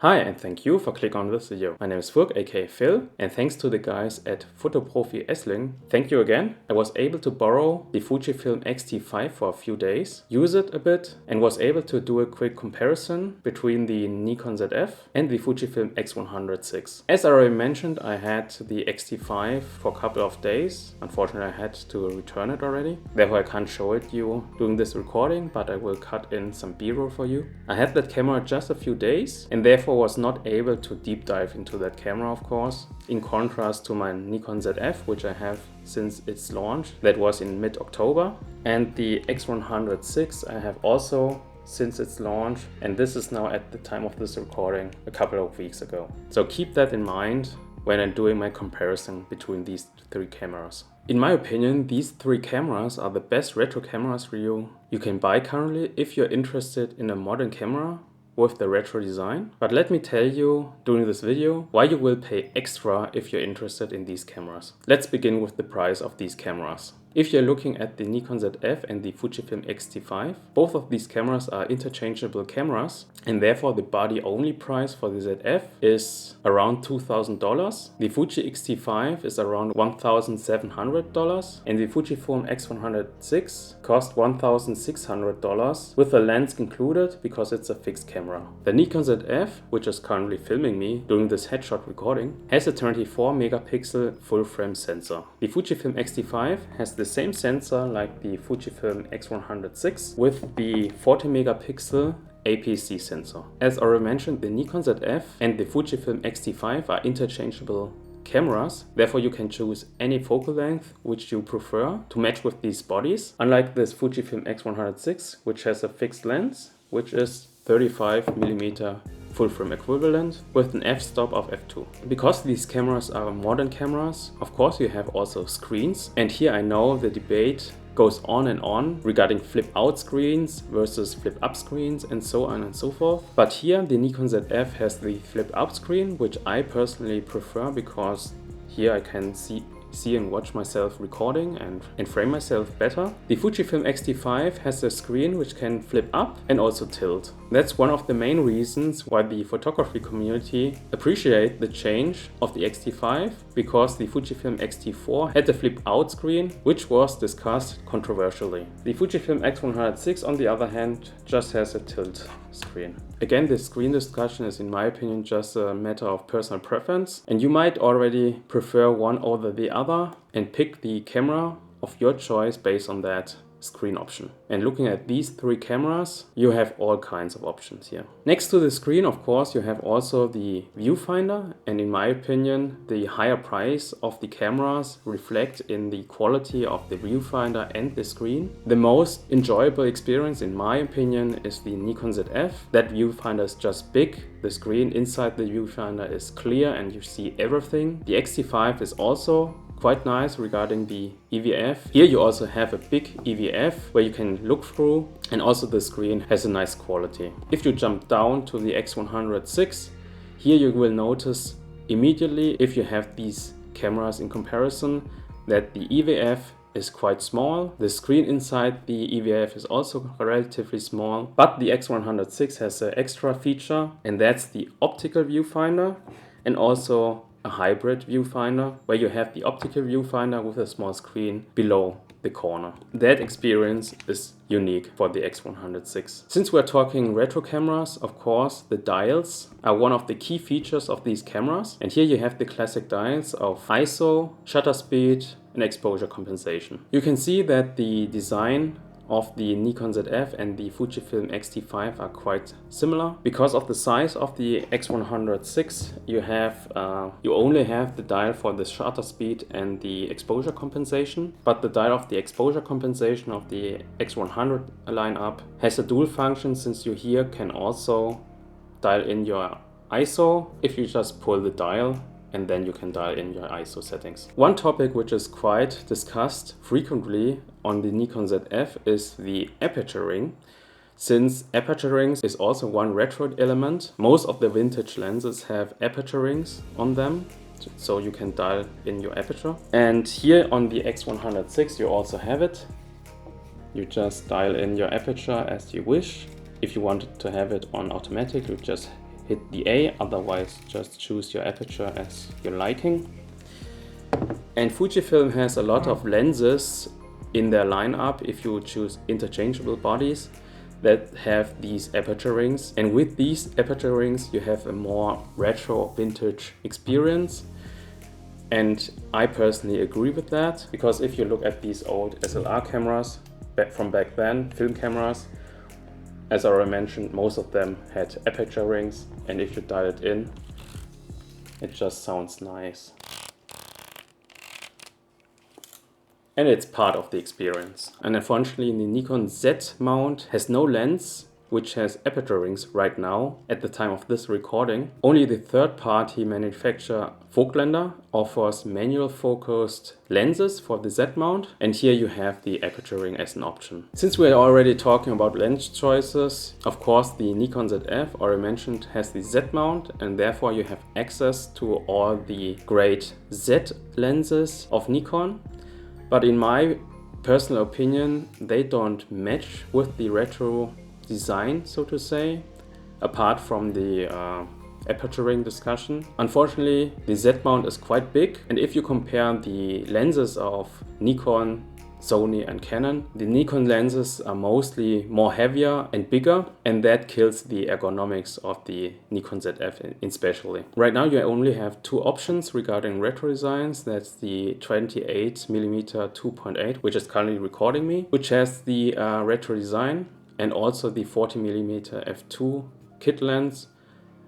Hi, and thank you for clicking on this video. My name is Furk, aka Phil, and thanks to the guys at Fotoprofi Essling, thank you again. I was able to borrow the Fujifilm X-T5 for a few days, use it a bit, and was able to do a quick comparison between the Nikon ZF and the Fujifilm X100VI. As I already mentioned, I had the X-T5 for a couple of days. Unfortunately, I had to return it already. Therefore, I can't show it you during this recording, but I will cut in some B-roll for you. I had that camera just a few days, and therefore was not able to deep dive into that camera, of course, in contrast to my Nikon ZF, which I have since its launch. That was in mid-October. And the X100VI I have also since its launch, and this is now at the time of this recording a couple of weeks ago. So keep that in mind when I'm doing my comparison between these three cameras. In my opinion, these three cameras are the best retro cameras for you can buy currently if you're interested in a modern camera with the retro design. But let me tell you during this video why you will pay extra if you're interested in these cameras. Let's begin with the price of these cameras. If you're looking at the Nikon ZF and the Fujifilm X-T5, both of these cameras are interchangeable cameras, and therefore the body-only price for the ZF is around $2,000. The Fuji X-T5 is around $1,700, and the Fujifilm X100VI cost $1,600 with the lens included because it's a fixed camera. The Nikon ZF, which is currently filming me during this headshot recording, has a 24 megapixel full-frame sensor. The Fujifilm X-T5 has the same sensor like the Fujifilm X100VI with the 40 megapixel APS-C sensor. As already mentioned, the Nikon ZF and the Fujifilm X-T5 are interchangeable cameras, therefore you can choose any focal length which you prefer to match with these bodies, unlike this Fujifilm X100VI, which has a fixed lens, which is 35mm full frame equivalent with an f-stop of f2. Because these cameras are modern cameras, of course you have also screens, and here I know the debate goes on and on regarding flip out screens versus flip up screens and so on and so forth. But here the Nikon ZF has the flip up screen, which I personally prefer because here I can see and watch myself recording and frame myself better. The Fujifilm X-T5 has a screen which can flip up and also tilt. That's one of the main reasons why the photography community appreciate the change of the X-T5, because the Fujifilm X-T4 had the flip out screen, which was discussed controversially. The Fujifilm X100VI on the other hand just has a tilt screen. Again, this screen discussion is in my opinion just a matter of personal preference, and you might already prefer one over the other and pick the camera of your choice based on that screen option. And looking at these three cameras, you have all kinds of options here. Next to the screen, of course, you have also the viewfinder, and in my opinion the higher price of the cameras reflect in the quality of the viewfinder and the screen. The most enjoyable experience in my opinion is the Nikon ZF. That viewfinder is just big, the screen inside the viewfinder is clear and you see everything. The X-T5 is also quite nice regarding the EVF. Here you also have a big EVF where you can look through, and also the screen has a nice quality. If you jump down to the X100VI, here you will notice immediately, if you have these cameras in comparison, that the EVF is quite small. The screen inside the EVF is also relatively small, but the X100VI has an extra feature, and that's the optical viewfinder, and also a hybrid viewfinder where you have the optical viewfinder with a small screen below the corner. That experience is unique for the X100VI. Since we're talking retro cameras, of course, the dials are one of the key features of these cameras. And here you have the classic dials of ISO, shutter speed, and exposure compensation. You can see that the design of the Nikon ZF and the Fujifilm X-T5 are quite similar. Because of the size of the X100VI, you only have the dial for the shutter speed and the exposure compensation, but the dial of the exposure compensation of the X100 lineup has a dual function, since you here can also dial in your ISO if you just pull the dial, and then you can dial in your ISO settings. One topic which is quite discussed frequently on the Nikon ZF is the aperture ring. Since aperture rings is also one retro element, most of the vintage lenses have aperture rings on them, so you can dial in your aperture. And here on the X100VI you also have it. You just dial in your aperture as you wish. If you want to have it on automatic, you just hit the A, otherwise just choose your aperture as you're liking. And Fujifilm has a lot of lenses in their lineup if you choose interchangeable bodies that have these aperture rings. And with these aperture rings you have a more retro vintage experience. And I personally agree with that, because if you look at these old SLR cameras from back then, film cameras, as I already mentioned, most of them had aperture rings, and if you dial it in, it just sounds nice. And it's part of the experience. And unfortunately, the Nikon Z mount has no lens which has aperture rings right now at the time of this recording. Only the third-party manufacturer Vogtländer offers manual focused lenses for the Z mount, and here you have the aperture ring as an option. Since we're already talking about lens choices, of course the Nikon ZF, already mentioned, has the Z mount, and therefore you have access to all the great Z lenses of Nikon. But in my personal opinion, they don't match with the retro design, so to say, apart from the aperture ring discussion. Unfortunately, the Z mount is quite big, and if you compare the lenses of Nikon, Sony and Canon, the Nikon lenses are mostly more heavier and bigger, and that kills the ergonomics of the Nikon ZF especially. Right now you only have two options regarding retro designs. That's the 28mm 2.8, which is currently recording me, which has the retro design, and also the 40mm f2 kit lens.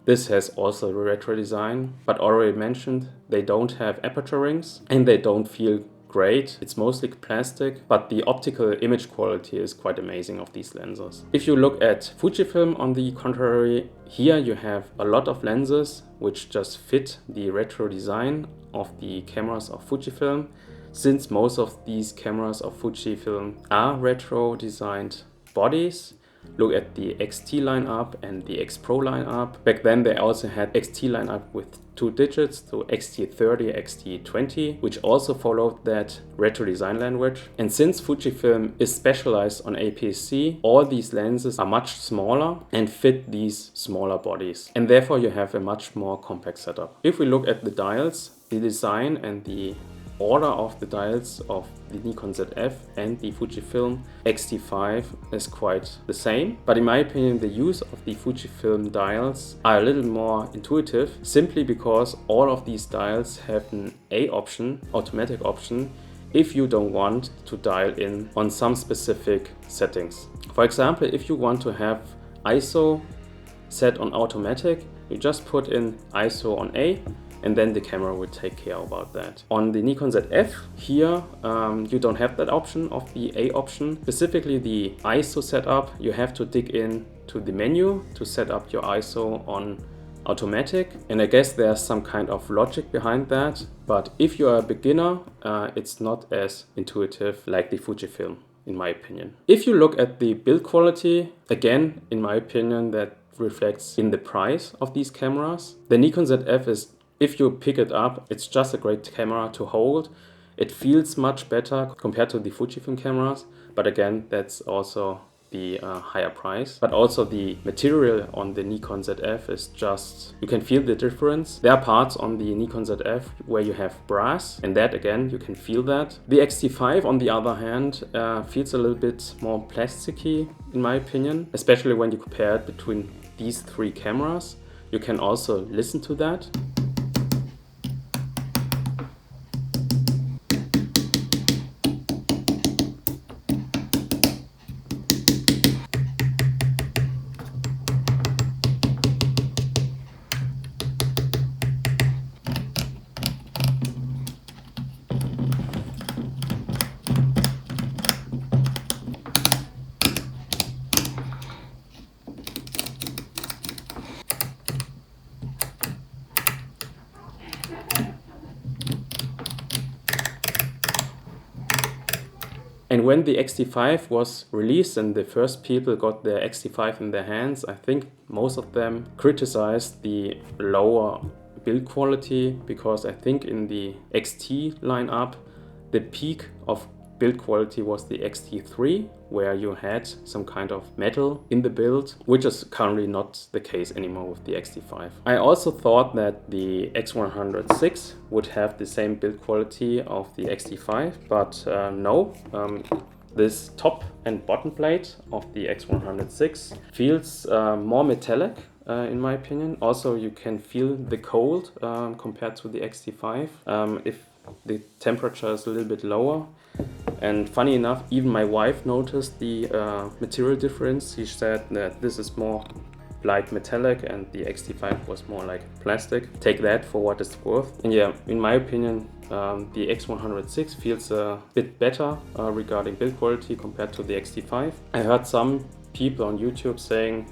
This has also a retro design, but already mentioned, they don't have aperture rings and they don't feel great. It's mostly plastic, but the optical image quality is quite amazing of these lenses. If you look at Fujifilm, on the contrary, here you have a lot of lenses which just fit the retro design of the cameras of Fujifilm, since most of these cameras of Fujifilm are retro designed bodies. Look at the X-T lineup and the X Pro lineup. Back then they also had X-T lineup with 2 digits, so X-T30, X-T20, which also followed that retro design language. And since Fujifilm is specialized on APS-C, all these lenses are much smaller and fit these smaller bodies. And therefore you have a much more compact setup. If we look at the dials, the design and the order of the dials of the Nikon ZF and the Fujifilm X-T5 is quite the same, but in my opinion the use of the Fujifilm dials are a little more intuitive, simply because all of these dials have an A option, automatic option, if you don't want to dial in on some specific settings. For example, if you want to have ISO set on automatic, you just put in ISO on A, and then the camera will take care about that. On the Nikon ZF, here you don't have that option of the A option. Specifically the ISO setup, you have to dig in to the menu to set up your ISO on automatic, and I guess there's some kind of logic behind that, but if you are a beginner, it's not as intuitive like the Fujifilm, in my opinion. If you look at the build quality, again, in my opinion, that reflects in the price of these cameras. The Nikon ZF is, if you pick it up, it's just a great camera to hold. It feels much better compared to the Fujifilm cameras, but again, that's also the higher price. But also the material on the Nikon ZF is just, you can feel the difference. There are parts on the Nikon ZF where you have brass, and that again, you can feel that. The X-T5 on the other hand feels a little bit more plasticky in my opinion, especially when you compare it between these three cameras. You can also listen to that. And when the X-T5 was released and the first people got their X-T5 in their hands, I think most of them criticized the lower build quality, because I think in the X-T lineup, the peak of build quality was the X-T3, where you had some kind of metal in the build, which is currently not the case anymore with the X-T5. I also thought that the X100VI would have the same build quality of the X-T5, but no. This top and bottom plate of the X100VI feels more metallic in my opinion. Also, you can feel the cold compared to the X-T5 if the temperature is a little bit lower. And funny enough, even my wife noticed the material difference. She said that this is more light metallic and the X-T5 was more like plastic. Take that for what it's worth. And yeah, in my opinion, the X100VI feels a bit better regarding build quality compared to the X-T5. I heard some people on YouTube saying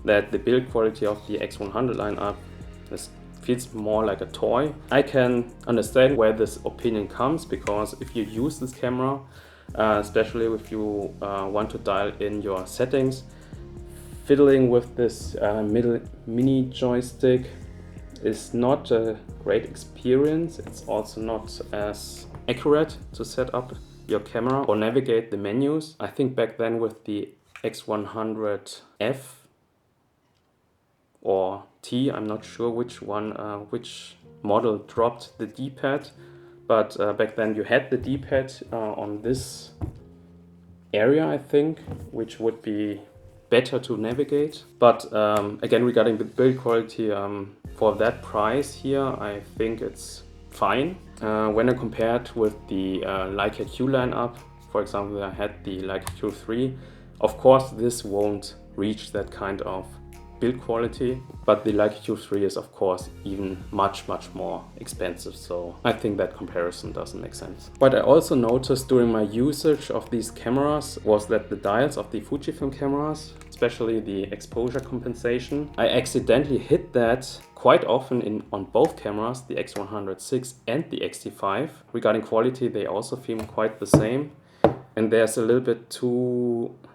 that the build quality of the X100 lineup feels more like a toy. I can understand where this opinion comes, because if you use this camera, especially if you want to dial in your settings, fiddling with this mini joystick is not a great experience. It's also not as accurate to set up your camera or navigate the menus. I think back then with the X100F or T, I'm not sure which one, which model dropped the D-pad, but back then you had the D-pad on this area, I think, which would be better to navigate. But again, regarding the build quality, for that price here, I think it's fine. When I compared with the Leica Q lineup, for example, I had the Leica Q3. Of course, this won't reach that kind of build quality, but the Leica Q3 is of course even much more expensive, so I think that comparison doesn't make sense. What I also noticed during my usage of these cameras was that the dials of the Fujifilm cameras, especially the exposure compensation, I accidentally hit that quite often on both cameras, the X100VI and the X-T5. Regarding quality, they also feel quite the same, and there's a little bit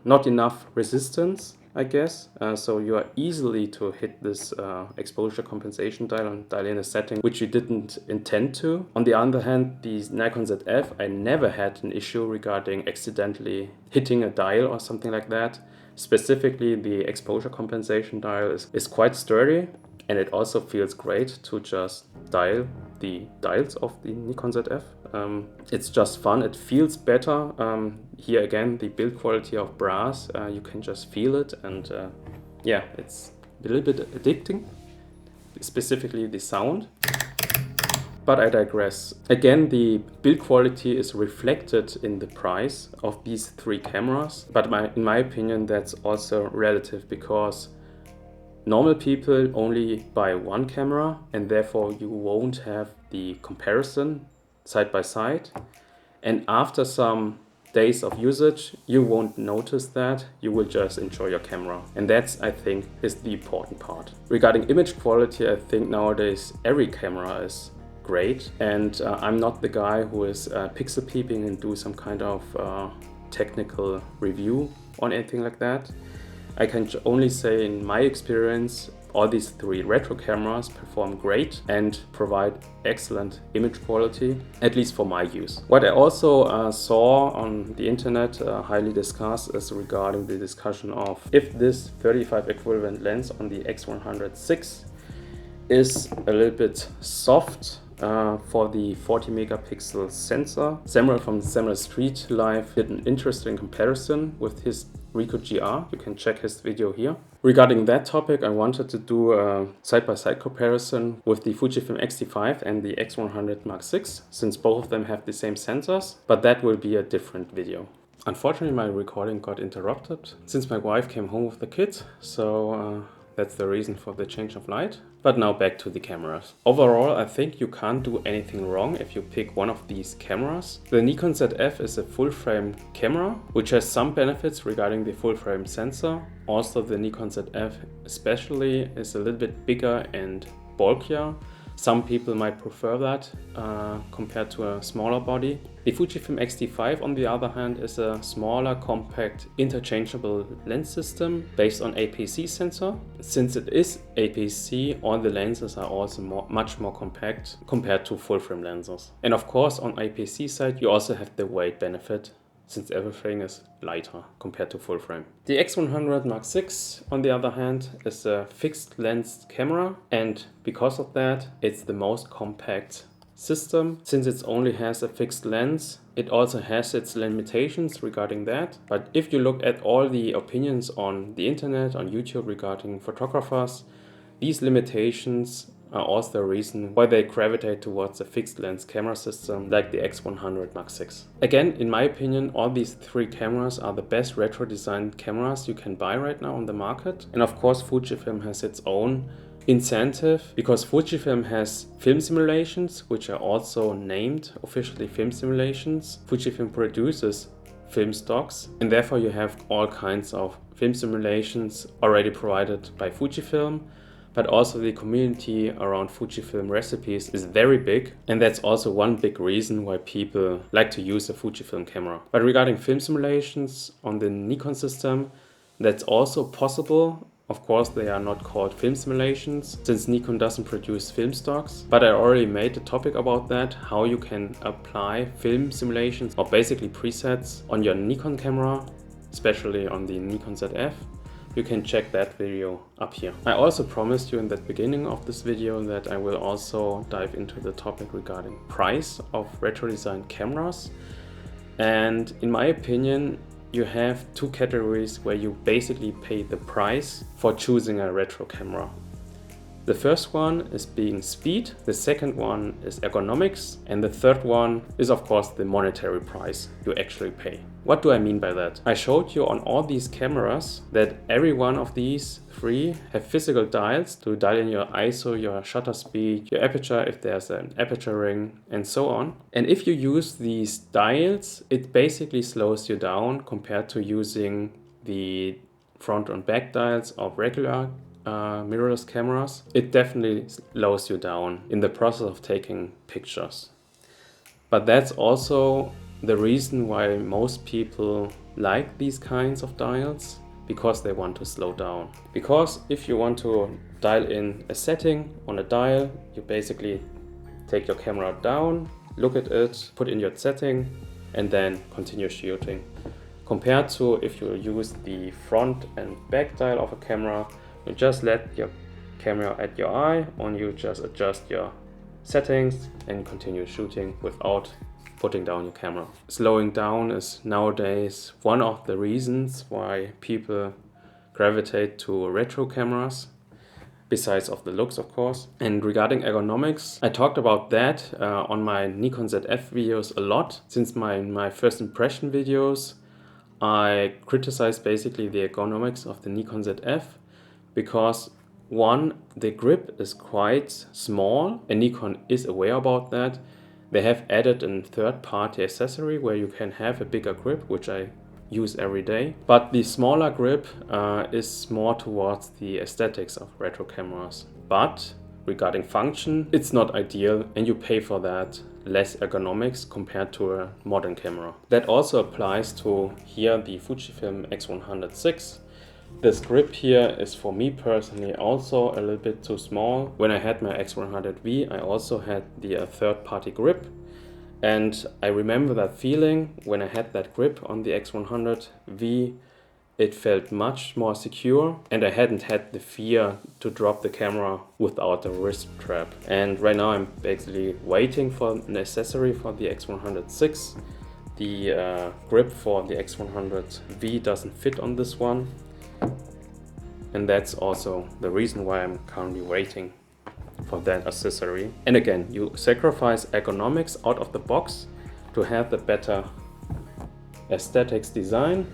not enough resistance, I guess, so you are easily to hit this exposure compensation dial and dial in a setting which you didn't intend to. On the other hand, the Nikon ZF, I never had an issue regarding accidentally hitting a dial or something like that. Specifically, the exposure compensation dial is quite sturdy, and it also feels great to just dial the dials of the Nikon ZF. It's just fun, it feels better. Here again, the build quality of brass, you can just feel it, and yeah, it's a little bit addicting, specifically the sound. But I digress. Again, the build quality is reflected in the price of these three cameras, but in my opinion that's also relative, because normal people only buy one camera and therefore you won't have the comparison side by side, and after some days of usage you won't notice that, you will just enjoy your camera, and that's, I think, is the important part. Regarding image quality, I think nowadays every camera is great, and I'm not the guy who is pixel peeping and do some kind of technical review on anything like that. I can only say, in my experience, all these three retro cameras perform great and provide excellent image quality, at least for my use. What I also saw on the internet highly discussed is regarding the discussion of if this 35 equivalent lens on the X100VI is a little bit soft for the 40 megapixel sensor. Samuel from Samuel Street Life did an interesting comparison with his Ricoh GR. You can check his video here. Regarding that topic, I wanted to do a side-by-side comparison with the Fujifilm X-T5 and the X100 Mark VI, since both of them have the same sensors, but that will be a different video. Unfortunately, my recording got interrupted since my wife came home with the kids, so that's the reason for the change of light. But now back to the cameras. Overall, I think you can't do anything wrong if you pick one of these cameras. The Nikon ZF is a full frame camera, which has some benefits regarding the full frame sensor. Also, the Nikon ZF especially is a little bit bigger and bulkier, Some people might prefer that compared to a smaller body. The Fujifilm X-T5 on the other hand is a smaller, compact, interchangeable lens system based on APC sensor. Since it is APC, all the lenses are also much more compact compared to full frame lenses. And of course on APC side you also have the weight benefit, since everything is lighter compared to full frame. The X100VI on the other hand is a fixed lens camera, and because of that it's the most compact system. Since it only has a fixed lens, it also has its limitations regarding that. But if you look at all the opinions on the internet, on YouTube regarding photographers, these limitations are also the reason why they gravitate towards a fixed lens camera system like the X100VI. Again, in my opinion, all these three cameras are the best retro designed cameras you can buy right now on the market. And of course Fujifilm has its own incentive, because Fujifilm has film simulations, which are also named officially film simulations. Fujifilm produces film stocks, and therefore you have all kinds of film simulations already provided by Fujifilm. But also the community around Fujifilm recipes is very big, and that's also one big reason why people like to use a Fujifilm camera. But regarding film simulations on the Nikon system, that's also possible. Of course, they are not called film simulations, since Nikon doesn't produce film stocks. But I already made a topic about that, how you can apply film simulations or basically presets on your Nikon camera, especially on the Nikon ZF. You can check that video up here. I also promised you in the beginning of this video that I will also dive into the topic regarding price of retro designed cameras. And in my opinion, you have two categories where you basically pay the price for choosing a retro camera. The first one is being speed, the second one is ergonomics, and the third one is of course the monetary price you actually pay. What do I mean by that? I showed you on all these cameras that every one of these three have physical dials to dial in your ISO, your shutter speed, your aperture if there's an aperture ring, and so on. And if you use these dials, it basically slows you down compared to using the front and back dials of regular mirrorless cameras. It definitely slows you down in the process of taking pictures. But that's also the reason why most people like these kinds of dials, because they want to slow down. Because if you want to dial in a setting on a dial, you basically take your camera down, look at it, put in your setting, and then continue shooting. Compared to if you use the front and back dial of a camera, you just let your camera at your eye, and you just adjust your settings and continue shooting without putting down your camera. Slowing down is nowadays one of the reasons why people gravitate to retro cameras, besides of the looks of course. And regarding ergonomics, I talked about that on my Nikon ZF videos a lot. Since my first impression videos, I criticized basically the ergonomics of the Nikon ZF, because one, the grip is quite small, and Nikon is aware about that. They have added a third-party accessory where you can have a bigger grip, which I use every day. But the smaller grip is more towards the aesthetics of retro cameras. But regarding function, it's not ideal, and you pay for that less ergonomics compared to a modern camera. That also applies to here the Fujifilm X100VI. This grip here is for me personally also a little bit too small. When I had my X100V, I also had the third-party grip. And I remember that feeling when I had that grip on the X100V. It felt much more secure, and I hadn't had the fear to drop the camera without a wrist strap. And right now I'm basically waiting for an accessory for the X100VI. The grip for the X100V doesn't fit on this one. And that's also the reason why I'm currently waiting for that accessory. And again, you sacrifice ergonomics out of the box to have the better aesthetics design.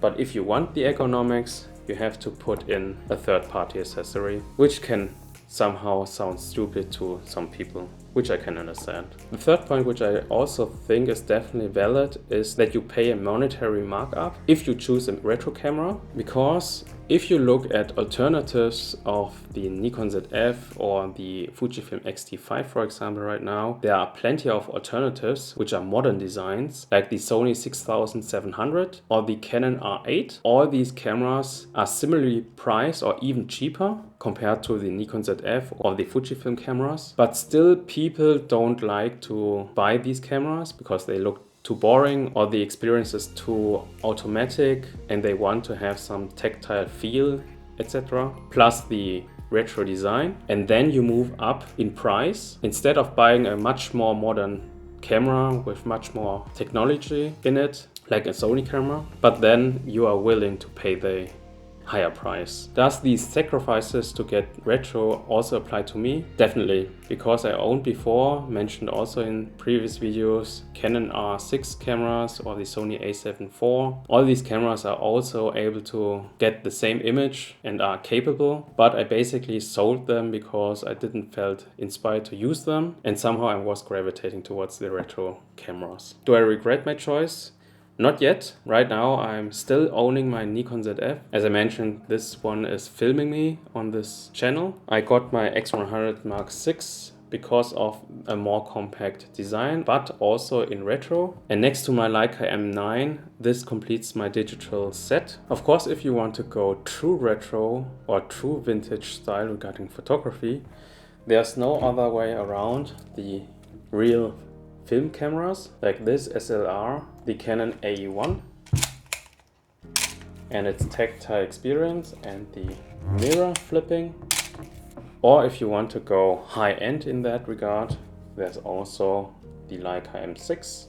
But if you want the ergonomics, you have to put in a third-party accessory, which can somehow sound stupid to some people, which I can understand. The third point, which I also think is definitely valid, is that you pay a monetary markup if you choose a retro camera, because if you look at alternatives of the Nikon ZF or the Fujifilm X-T5, for example, right now, there are plenty of alternatives which are modern designs, like the Sony 6700 or the Canon R8. All these cameras are similarly priced or even cheaper compared to the Nikon ZF or the Fujifilm cameras, but still people don't like to buy these cameras because they look too boring or the experience is too automatic and they want to have some tactile feel, etc. Plus the retro design. And then you move up in price. Instead of buying a much more modern camera with much more technology in it, like a Sony camera, but then you are willing to pay the higher price. Does these sacrifices to get retro also apply to me? Definitely, because I owned before, mentioned also in previous videos, Canon R6 cameras or the Sony A7IV. All these cameras are also able to get the same image and are capable, but I basically sold them because I didn't felt inspired to use them and somehow I was gravitating towards the retro cameras. Do I regret my choice? Not yet. Right now I'm still owning my Nikon ZF. As I mentioned, this one is filming me on this channel. I got my X100 Mark VI because of a more compact design, but also in retro. And next to my Leica M9, this completes my digital set. Of course, if you want to go true retro or true vintage style regarding photography, there's no other way around the real film cameras like this SLR, the Canon AE1 and its tactile experience and the mirror flipping. Or if you want to go high-end in that regard, there's also the Leica M6.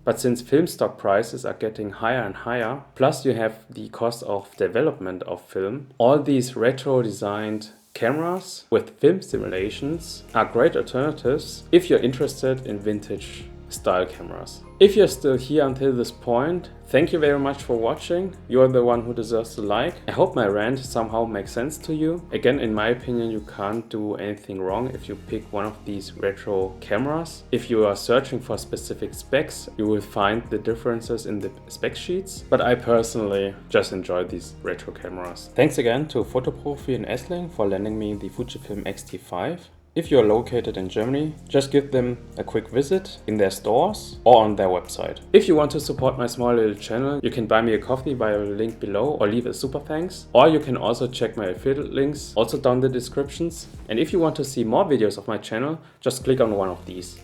But since film stock prices are getting higher and higher, plus you have the cost of development of film, all these retro designed cameras with film simulations are great alternatives if you're interested in vintage style cameras. If you're still here until this point, thank you very much for watching. You're the one who deserves a like. I hope my rant somehow makes sense to you. Again, in my opinion, you can't do anything wrong if you pick one of these retro cameras. If you are searching for specific specs, you will find the differences in the spec sheets. But I personally just enjoy these retro cameras. Thanks again to Fotoprofi in Essling for lending me the Fujifilm X-T5. If you're located in Germany, just give them a quick visit in their stores or on their website. If you want to support my small little channel, you can buy me a coffee via the link below or leave a super thanks. Or you can also check my affiliate links also down in the descriptions. And if you want to see more videos of my channel, just click on one of these.